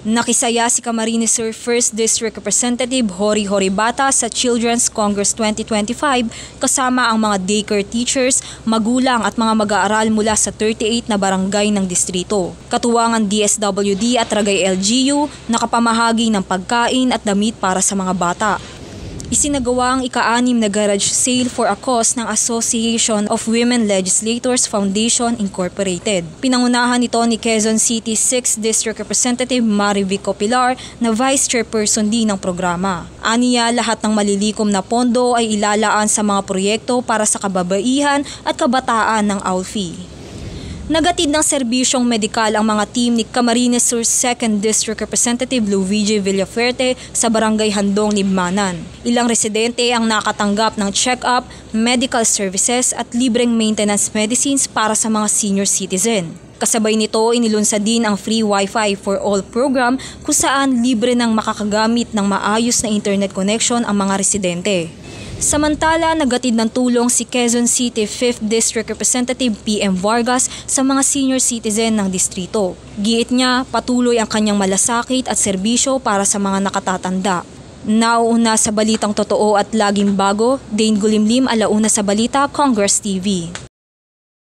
Nakisaya si Camarines Sur 1st District Representative Jory Horibata sa Children's Congress 2025 kasama ang mga daycare teachers, magulang at mga mag-aaral mula sa 38 na barangay ng distrito. Katuwangan DSWD at Ragay LGU, nakapamahagi ng pagkain at damit para sa mga bata. Isinagawa ang ika-6 na garage sale for a cause ng Association of Women Legislators Foundation Incorporated. Pinangunahan ito ni Quezon City 6th District Representative Marivico Pilar na Vice Chairperson din ng programa. Aniya, lahat ng malilikom na pondo ay ilalaan sa mga proyekto para sa kababaihan at kabataan ng AULFI. Nagatid ng serbisyong medikal ang mga team ni Camarines Sur 2nd District Representative Luigi Villafuerte sa Barangay Handong, Libmanan. Ilang residente ang nakatanggap ng check-up, medical services at libreng maintenance medicines para sa mga senior citizen. Kasabay nito, inilunsad din ang Free Wi-Fi for All program kung saan libre nang makakagamit ng maayos na internet connection ang mga residente. Samantala, nagatid ng tulong si Quezon City 5th District Representative PM Vargas sa mga senior citizen ng distrito. Giit niya, patuloy ang kanyang malasakit at serbisyo para sa mga nakatatanda. Nauuna sa balitang totoo at laging bago, Dane Gulimlim, Alauna sa Balita, Congress TV.